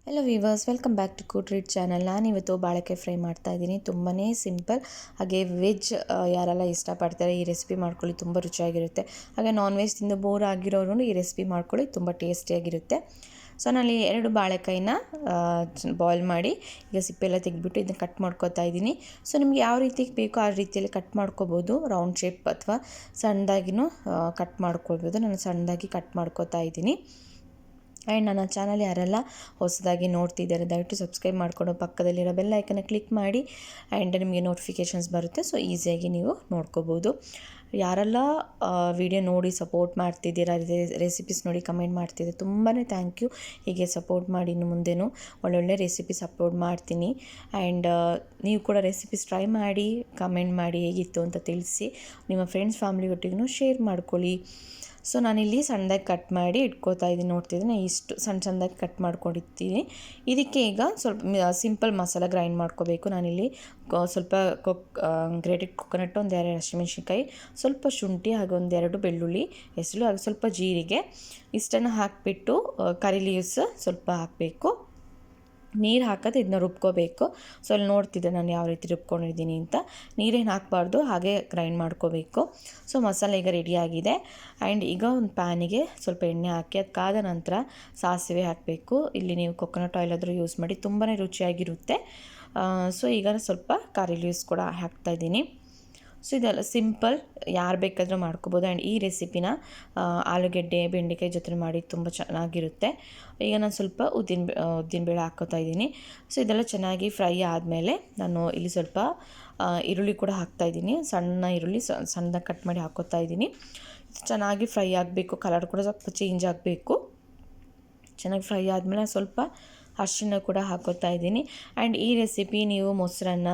Hello viewers, welcome back to Kood Read channel. ನಾನಿವತ್ತು ಬಾಳೆಕಾಯಿ fry ಮಾಡ್ತಾ ಇದ್ದೀನಿ. ತುಂಬಾ ಸಿಂಪಲ್, ಹಾಗೆ ವೆಜ್ ಯಾರೆಲ್ಲ ಇಷ್ಟಪಡ್ತಾರೆ ಈ ರೆಸಿಪಿ ಮಾಡ್ಕೊಳ್ಳಿ, ತುಂಬ ರುಚಿಯಾಗಿರುತ್ತೆ. ಹಾಗೆ ನಾನ್ ವೆಜ್ ತಿಂದು ಬೋರ್ ಆಗಿರೋರು ಈ ರೆಸಿಪಿ ಮಾಡ್ಕೊಳ್ಳಿ, ತುಂಬ ಟೇಸ್ಟಿಯಾಗಿರುತ್ತೆ. ಸೊ ನಾನಲ್ಲಿ 2 ಬಾಳೆಕಾಯಿನ ಬಾಯ್ಲ್ ಮಾಡಿ ಈಗ ಸಿಪ್ಪೆಲ್ಲ ತೆಗೆದ್ಬಿಟ್ಟು ಇದನ್ನು ಕಟ್ ಮಾಡ್ಕೊತಾ ಇದ್ದೀನಿ. ಸೊ ನಿಮ್ಗೆ ಯಾವ ರೀತಿ ಬೇಕೋ ಆ ರೀತಿಯಲ್ಲಿ ಕಟ್ ಮಾಡ್ಕೋಬೋದು, ರೌಂಡ್ ಶೇಪ್ ಅಥವಾ ಸಣ್ಣದಾಗಿನೂ ಕಟ್ ಮಾಡ್ಕೊಳ್ಬೋದು. ನಾನು ಸಣ್ಣದಾಗಿ ಕಟ್ ಮಾಡ್ಕೊತಾ ಇದ್ದೀನಿ. ಆ್ಯಂಡ್ ನನ್ನ ಚಾನಲ್ ಯಾರೆಲ್ಲ ಹೊಸದಾಗಿ ನೋಡ್ತಿದ್ದಾರೆ ದಯವಿಟ್ಟು ಸಬ್ಸ್ಕ್ರೈಬ್ ಮಾಡಿಕೊಂಡು ಪಕ್ಕದಲ್ಲಿರೋ ಬೆಲ್ ಐಕನ್ನ ಕ್ಲಿಕ್ ಮಾಡಿ. ಆ್ಯಂಡ್ ನಿಮಗೆ ನೋಟಿಫಿಕೇಷನ್ಸ್ ಬರುತ್ತೆ, ಸೊ ಈಸಿಯಾಗಿ ನೀವು ನೋಡ್ಕೋಬೋದು. ಯಾರೆಲ್ಲ ವಿಡಿಯೋ ನೋಡಿ ಸಪೋರ್ಟ್ ಮಾಡ್ತಿದ್ದೀರಾ, ರೆಸಿಪೀಸ್ ನೋಡಿ ಕಮೆಂಟ್ ಮಾಡ್ತಿದ್ದೀರಾ, ತುಂಬಾ ಥ್ಯಾಂಕ್ ಯು. ಹೀಗೆ ಸಪೋರ್ಟ್ ಮಾಡಿ, ಇನ್ನು ಮುಂದೆನೂ ಒಳ್ಳೊಳ್ಳೆ ರೆಸಿಪೀಸ್ ಅಪ್ಲೋಡ್ ಮಾಡ್ತೀನಿ. ಆ್ಯಂಡ್ ನೀವು ಕೂಡ ರೆಸಿಪೀಸ್ ಟ್ರೈ ಮಾಡಿ ಕಮೆಂಟ್ ಮಾಡಿ ಹೇಗಿತ್ತು ಅಂತ ತಿಳಿಸಿ. ನಿಮ್ಮ ಫ್ರೆಂಡ್ಸ್ ಫ್ಯಾಮಿಲಿ ಒಟ್ಟಿಗೂ ಶೇರ್ ಮಾಡ್ಕೊಳ್ಳಿ. ಸೊ ನಾನಿಲ್ಲಿ ಸಣ್ಣದಾಗಿ ಕಟ್ ಮಾಡಿ ಇಟ್ಕೋತಾ ಇದ್ದೀನಿ. ನೋಡ್ತಿದ್ದೀನಿ ಇಷ್ಟು ಸಣ್ಣದಾಗಿ ಕಟ್ ಮಾಡ್ಕೊಂಡಿರ್ತೀನಿ. ಇದಕ್ಕೆ ಈಗ ಸ್ವಲ್ಪ ಸಿಂಪಲ್ ಮಸಾಲ ಗ್ರೈಂಡ್ ಮಾಡ್ಕೋಬೇಕು. ನಾನಿಲ್ಲಿ ಸ್ವಲ್ಪ ಗ್ರೇಟೆಡ್ ಕೊಕೊನಟ್, 2 ಹಸಿಮೆಣ್ಸಿನ್ಕಾಯಿ, ಸ್ವಲ್ಪ ಶುಂಠಿ, ಹಾಗೆ 2 ಬೆಳ್ಳುಳ್ಳಿ ಹೆಸರು, ಹಾಗೆ ಸ್ವಲ್ಪ ಜೀರಿಗೆ, ಇಷ್ಟನ್ನು ಹಾಕಿಬಿಟ್ಟು ಕರಿ ಲೀವ್ಸ್ ಸ್ವಲ್ಪ ಹಾಕಬೇಕು. ನೀರು ಹಾಕೋದು ಇದನ್ನ ರುಬ್ಕೋಬೇಕು. ಸೊ ಅಲ್ಲಿ ನೋಡ್ತಿದ್ದೆ ನಾನು ಯಾವ ರೀತಿ ರುಬ್ಕೊಂಡಿದ್ದೀನಿ ಅಂತ. ನೀರೇನು ಹಾಕಬಾರ್ದು, ಹಾಗೆ ಗ್ರೈಂಡ್ ಮಾಡ್ಕೋಬೇಕು. ಸೊ ಮಸಾಲೆ ಈಗ ರೆಡಿಯಾಗಿದೆ. ಆ್ಯಂಡ್ ಈಗ ಒಂದು ಪ್ಯಾನಿಗೆ ಸ್ವಲ್ಪ ಎಣ್ಣೆ ಹಾಕಿ ಅದು ಕಾದ ನಂತರ ಸಾಸಿವೆ ಹಾಕಬೇಕು. ಇಲ್ಲಿ ನೀವು ಕೊಕೊನಟ್ ಆಯಿಲ್ ಆದರೂ ಯೂಸ್ ಮಾಡಿ, ತುಂಬಾ ರುಚಿಯಾಗಿರುತ್ತೆ. ಸೊ ಈಗ ಸ್ವಲ್ಪ ಕರಿ ಲೀವ್ಸ್ ಕೂಡ ಹಾಕ್ತಾಯಿದ್ದೀನಿ. ಸೊ ಇದೆಲ್ಲ ಸಿಂಪಲ್, ಯಾರು ಬೇಕಾದರೂ ಮಾಡ್ಕೋಬೋದು. ಆ್ಯಂಡ್ ಈ ರೆಸಿಪಿನ ಆಲೂಗೆಡ್ಡೆ, ಬೆಂಡೆಕಾಯಿ ಜೊತೆ ಮಾಡಿ ತುಂಬ ಚೆನ್ನಾಗಿರುತ್ತೆ. ಈಗ ನಾನು ಸ್ವಲ್ಪ ಉದ್ದಿನಬೇಳೆ ಹಾಕ್ಕೋತಾ ಇದ್ದೀನಿ. ಸೊ ಇದೆಲ್ಲ ಚೆನ್ನಾಗಿ ಫ್ರೈ ಆದಮೇಲೆ ನಾನು ಇಲ್ಲಿ ಸ್ವಲ್ಪ ಈರುಳ್ಳಿ ಕೂಡ ಹಾಕ್ತಾಯಿದ್ದೀನಿ. ಸಣ್ಣ ಈರುಳ್ಳಿ ಸಣ್ಣದಾಗಿ ಕಟ್ ಮಾಡಿ ಹಾಕ್ಕೋತಾ ಇದ್ದೀನಿ. ಚೆನ್ನಾಗಿ ಫ್ರೈ ಆಗಬೇಕು, ಕಲರ್ ಕೂಡ ಸ್ವಲ್ಪ ಚೇಂಜ್ ಆಗಬೇಕು. ಚೆನ್ನಾಗಿ ಫ್ರೈ ಆದಮೇಲೆ ಸ್ವಲ್ಪ ಅರಿಶಿನ ಕೂಡ ಹಾಕೋತಾ ಇದ್ದೀನಿ. ಆ್ಯಂಡ್ ಈ ರೆಸಿಪಿ ನೀವು ಮೊಸರನ್ನ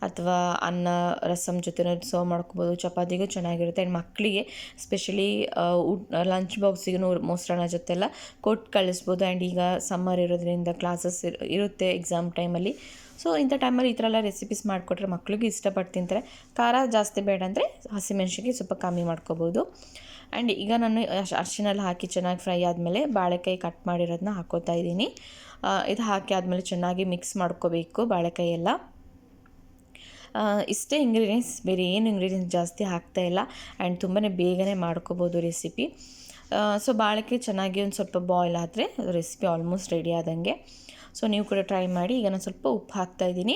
ಅಥವಾ ಅನ್ನ ರಸಮ್ ಜೊತೆ ಸರ್ವ್ ಮಾಡ್ಕೋಬೋದು, ಚಪಾತಿಗೂ ಚೆನ್ನಾಗಿರುತ್ತೆ. ಆ್ಯಂಡ್ ಮಕ್ಕಳಿಗೆ ಸ್ಪೆಷಲಿ ಲಂಚ್ ಬಾಕ್ಸಿಗೂ ಮೊಸರನ್ನ ಜೊತೆಲ್ಲ ಕೊಟ್ಟು ಕಳಿಸ್ಬೋದು. ಆ್ಯಂಡ್ ಈಗ ಸಮ್ಮರ್ ಇರೋದ್ರಿಂದ ಕ್ಲಾಸಸ್ ಇರುತ್ತೆ ಎಕ್ಸಾಮ್ ಟೈಮಲ್ಲಿ. ಸೊ ಇಂಥ ಟೈಮಲ್ಲಿ ಈ ಥರ ಎಲ್ಲ ರೆಸಿಪೀಸ್ ಮಾಡಿಕೊಟ್ರೆ ಮಕ್ಕಳಿಗೂ ಇಷ್ಟಪಟ್ಟು ತಿಂತಾರೆ. ಖಾರ ಜಾಸ್ತಿ ಬೇಡ ಅಂದರೆ ಹಸಿಮೆಣ್ಸಿನ್ಕಾಯಿ ಸ್ವಲ್ಪ ಕಮ್ಮಿ ಮಾಡ್ಕೋಬೋದು. ಆ್ಯಂಡ್ ಈಗ ನಾನು ಅರಿಶಿನಲ್ಲಿ ಹಾಕಿ ಚೆನ್ನಾಗಿ ಫ್ರೈ ಆದಮೇಲೆ ಬಾಳೆಕಾಯಿ ಕಟ್ ಮಾಡಿರೋದನ್ನ ಹಾಕ್ಕೋತಾ ಇದ್ದೀನಿ. ಇದು ಹಾಕಿ ಆದಮೇಲೆ ಚೆನ್ನಾಗಿ ಮಿಕ್ಸ್ ಮಾಡ್ಕೋಬೇಕು ಬಾಳೆಕಾಯಿ ಎಲ್ಲ. ಇಷ್ಟೇ ಇಂಗ್ರೀಡಿಯೆಂಟ್ಸ್, ಬೇರೆ ಏನು ಇಂಗ್ರೀಡಿಯೆಂಟ್ಸ್ ಜಾಸ್ತಿ ಹಾಕ್ತಾಯಿಲ್ಲ. ಆ್ಯಂಡ್ ತುಂಬಾ ಬೇಗನೆ ಮಾಡ್ಕೋಬೋದು ರೆಸಿಪಿ. ಸೊ ಬಾಳೆಕಾಯಿ ಚೆನ್ನಾಗಿ ಒಂದು ಸ್ವಲ್ಪ ಬಾಯ್ಲ್ ಆದರೆ ರೆಸಿಪಿ ಆಲ್ಮೋಸ್ಟ್ ರೆಡಿ ಆದಂಗೆ. ಸೊ ನೀವು ಕೂಡ ಟ್ರೈ ಮಾಡಿ. ಈಗ ನಾನು ಸ್ವಲ್ಪ ಉಪ್ಪು ಹಾಕ್ತಾಯಿದ್ದೀನಿ.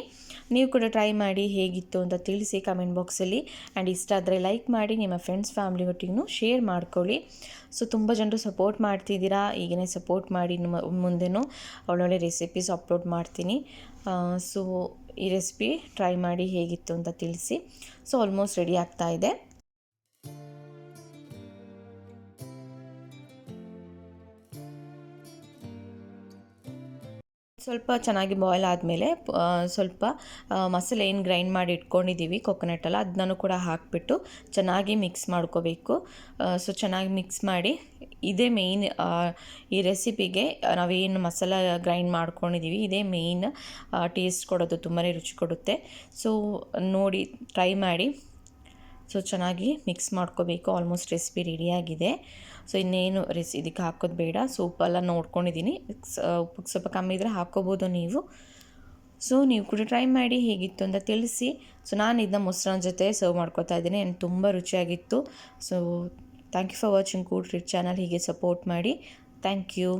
ನೀವು ಕೂಡ ಟ್ರೈ ಮಾಡಿ ಹೇಗಿತ್ತು ಅಂತ ತಿಳಿಸಿ ಕಮೆಂಟ್ ಬಾಕ್ಸಲ್ಲಿ. ಆ್ಯಂಡ್ ಇಷ್ಟ ಆದರೆ ಲೈಕ್ ಮಾಡಿ, ನಿಮ್ಮ ಫ್ರೆಂಡ್ಸ್ ಫ್ಯಾಮಿಲಿ ಒಟ್ಟಿಗೂ ಶೇರ್ ಮಾಡ್ಕೊಳ್ಳಿ. ಸೊ ತುಂಬ ಜನರು ಸಪೋರ್ಟ್ ಮಾಡ್ತಿದ್ದೀರಾ, ಈಗೇ ಸಪೋರ್ಟ್ ಮಾಡಿ. ಮುಂದೆನೂ ಒಳ್ಳೊಳ್ಳೆ ರೆಸಿಪೀಸ್ ಅಪ್ಲೋಡ್ ಮಾಡ್ತೀನಿ. ಸೊ ಈ ರೆಸಿಪಿ ಟ್ರೈ ಮಾಡಿ ಹೇಗಿತ್ತು ಅಂತ ತಿಳಿಸಿ. ಸೊ ಆಲ್ಮೋಸ್ಟ್ ರೆಡಿ ಆಗ್ತಾ ಇದೆ. ಸ್ವಲ್ಪ ಚೆನ್ನಾಗಿ ಬಾಯ್ಲ್ ಆದಮೇಲೆ ಸ್ವಲ್ಪ ಮಸಾಲೆ ಏನು ಗ್ರೈಂಡ್ ಮಾಡಿ ಇಟ್ಕೊಂಡಿದ್ದೀವಿ ಕೊಕೊನಟ್ಟೆಲ್ಲ, ಅದನ್ನೂ ಕೂಡ ಹಾಕಿಬಿಟ್ಟು ಚೆನ್ನಾಗಿ ಮಿಕ್ಸ್ ಮಾಡ್ಕೋಬೇಕು. ಸೊ ಚೆನ್ನಾಗಿ ಮಿಕ್ಸ್ ಮಾಡಿ, ಇದೇ ಮೇಯ್ನ್ ಈ ರೆಸಿಪಿಗೆ ನಾವೇನು ಮಸಾಲ ಗ್ರೈಂಡ್ ಮಾಡ್ಕೊಂಡಿದ್ದೀವಿ ಇದೇ ಮೇಯ್ನ್ ಟೇಸ್ಟ್ ಕೊಡೋದು, ತುಂಬಾ ರುಚಿ ಕೊಡುತ್ತೆ. ಸೊ ನೋಡಿ ಟ್ರೈ ಮಾಡಿ. ಸೊ ಚೆನ್ನಾಗಿ ಮಿಕ್ಸ್ ಮಾಡ್ಕೋಬೇಕು. ಆಲ್ಮೋಸ್ಟ್ ರೆಸಿಪಿ ರೆಡಿಯಾಗಿದೆ. ಸೊ ಇನ್ನೇನು ಇದಕ್ಕೆ ಹಾಕೋದು ಬೇಡ. ಸೊ ಉಪ್ಪೆಲ್ಲ ನೋಡ್ಕೊಂಡಿದ್ದೀನಿ, ಉಪ್ಪು ಸ್ವಲ್ಪ ಕಮ್ಮಿ ಇದ್ದರೆ ಹಾಕ್ಕೋಬೋದು ನೀವು. ಸೊ ನೀವು ಕೂಡ ಟ್ರೈ ಮಾಡಿ ಹೇಗಿತ್ತು ಅಂತ ತಿಳಿಸಿ. ಸೊ ನಾನು ಇದನ್ನ ಮೊಸರನ್ನ ಜೊತೆ ಸರ್ವ್ ಮಾಡ್ಕೊತಾ ಇದ್ದೀನಿ. ಆ್ಯಂಡ್ ತುಂಬ ರುಚಿಯಾಗಿತ್ತು. So thank you for watching Kood Read channel. ಹೀಗೆ ಸಪೋರ್ಟ್ ಮಾಡಿ. Thank you.